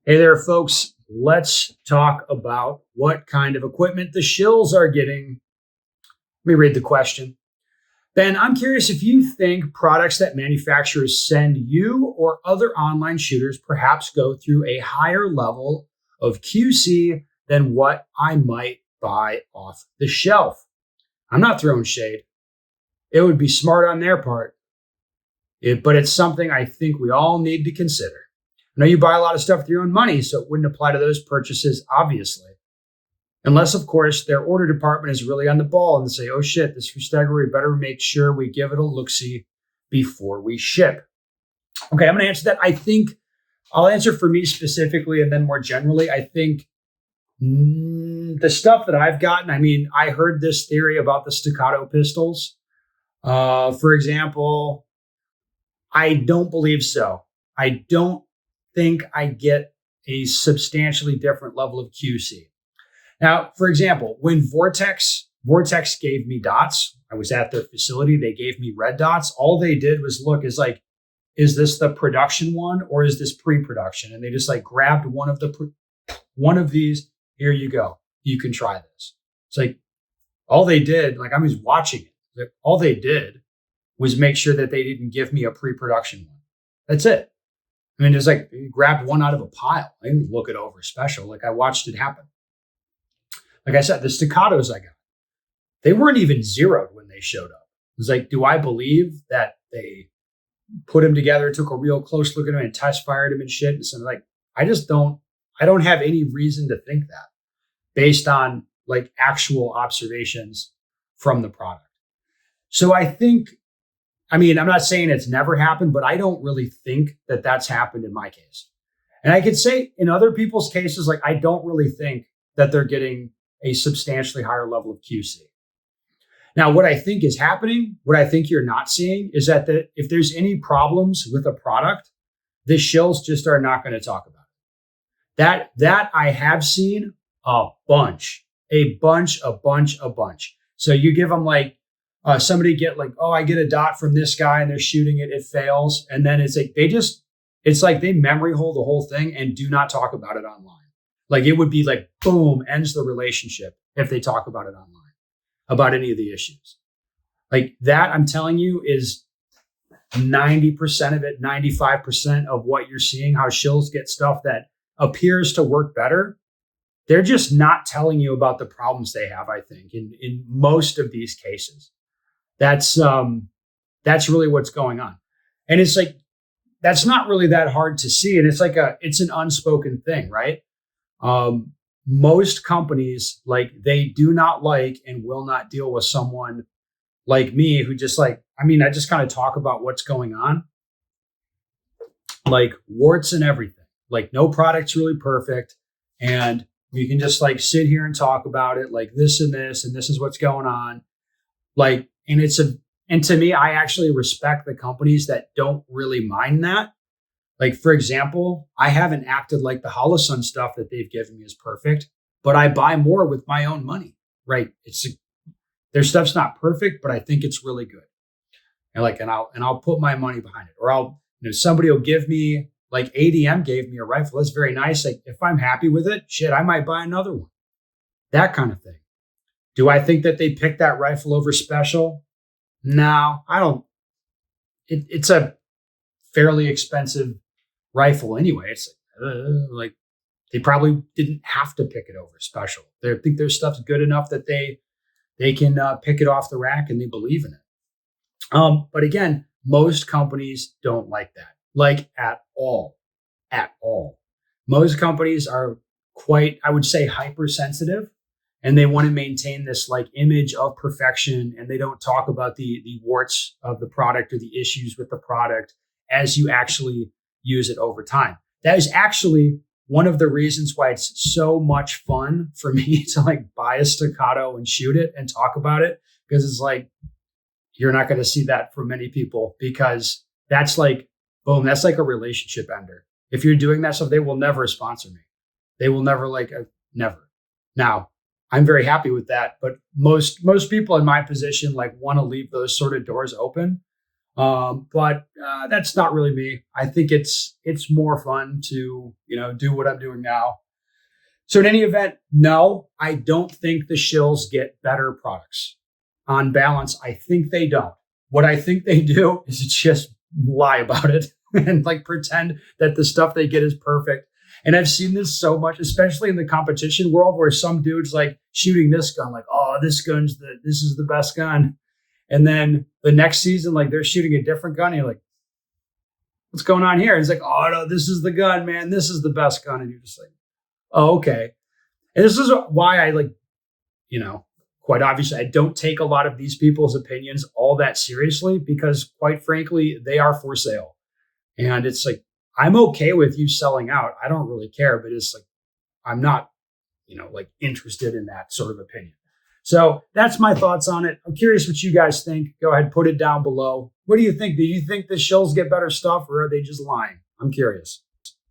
Hey there, folks. Let's talk about what kind of equipment the shills are getting. Let me read the question. Ben, I'm curious if you think products that manufacturers send you or other online shooters perhaps go through a higher level of QC than what I might buy off the shelf. I'm not throwing shade. It would be smart on their part, but it's something I think we all need to consider. I know you buy a lot of stuff with your own money, so it wouldn't apply to those purchases, obviously. Unless, of course, their order department is really on the ball and they say, oh shit, this Stagger, we better make sure we give it a look-see before we ship. Okay, I'm going to answer that. I think I'll answer for me specifically and then more generally. I think the stuff that I've gotten, I heard this theory about the staccato pistols. For example, I don't believe so. I don't think I get a substantially different level of QC. Now, for example, when Vortex gave me dots, I was at their facility, they gave me red dots. All they did was look, is this the production one or is this pre-production? And they just grabbed one of these. Here you go. You can try this. It's all they did, I was watching it. All they did was make sure that they didn't give me a pre-production one. That's it. Just grabbed one out of a pile. I didn't look it over special. I watched it happen. Like I said, the staccatos I got, they weren't even zeroed when they showed up. It was do I believe that they put them together, took a real close look at them and test fired them and shit? And so I don't have any reason to think that based on actual observations from the product. So I think, I'm not saying it's never happened, but I don't really think that that's happened in my case. And I could say in other people's cases, I don't really think that they're getting a substantially higher level of QC. Now, what I think is happening, what I think you're not seeing is that if there's any problems with a product, the shills just are not going to talk about it. That I have seen a bunch. So you give them somebody get I get a dot from this guy and they're shooting it, it fails. And then it's they memory hold the whole thing and do not talk about it online. It would be boom, ends the relationship if they talk about it online, about any of the issues. That, I'm telling you, is 90% of it, 95% of what you're seeing, how shills get stuff that appears to work better. They're just not telling you about the problems they have, I think, in most of these cases. That's really what's going on. And it's that's not really that hard to see. And it's an unspoken thing, right? Most companies, they do not and will not deal with someone like me who just I just kind of talk about what's going on, warts and everything. No product's really perfect. And we can just sit here and talk about it this, and this is what's going on. And to me, I actually respect the companies that don't really mind that. For example, I haven't acted like the Holosun stuff that they've given me is perfect, but I buy more with my own money, right? Their stuff's not perfect, but I think it's really good. And I'll put my money behind it. Or somebody will give me, ADM gave me a rifle. That's very nice. If I'm happy with it, shit, I might buy another one. That kind of thing. Do I think that they picked that rifle over special? No, I don't. It's a fairly expensive rifle anyway. It's they probably didn't have to pick it over special. They think their stuff's good enough that they can pick it off the rack and they believe in it. But again, most companies don't like that, at all. Most companies are quite, I would say, hypersensitive, and they want to maintain this image of perfection, and they don't talk about the warts of the product or the issues with the product as you actually use it over time. That is actually one of the reasons why it's so much fun for me to buy a staccato and shoot it and talk about it, because it's you're not going to see that from many people, because that's boom, that's a relationship ender. If you're doing that stuff, they will never sponsor me. They will never never. Now, I'm very happy with that, but most people in my position want to leave those sort of doors open. But that's not really me. I think it's more fun to do what I'm doing now. So in any event, no, I don't think the shills get better products. On balance, I think they don't. What I think they do is just lie about it and like pretend that the stuff they get is perfect. And I've seen this so much, especially in the competition world, where some dude's like shooting this gun, like, oh, this is the best gun. And then the next season, like they're shooting a different gun. And you're like, what's going on here? And it's like, oh no, this is the gun, man. This is the best gun. And you're just like, oh, okay. And this is why I quite obviously, I don't take a lot of these people's opinions all that seriously because, quite frankly, they are for sale. And it's like, I'm okay with you selling out. I don't really care, but it's like, I'm not, interested in that sort of opinion. So that's my thoughts on it. I'm curious what you guys think. Go ahead, put it down below. What do you think? Do you think the shills get better stuff or are they just lying? I'm curious.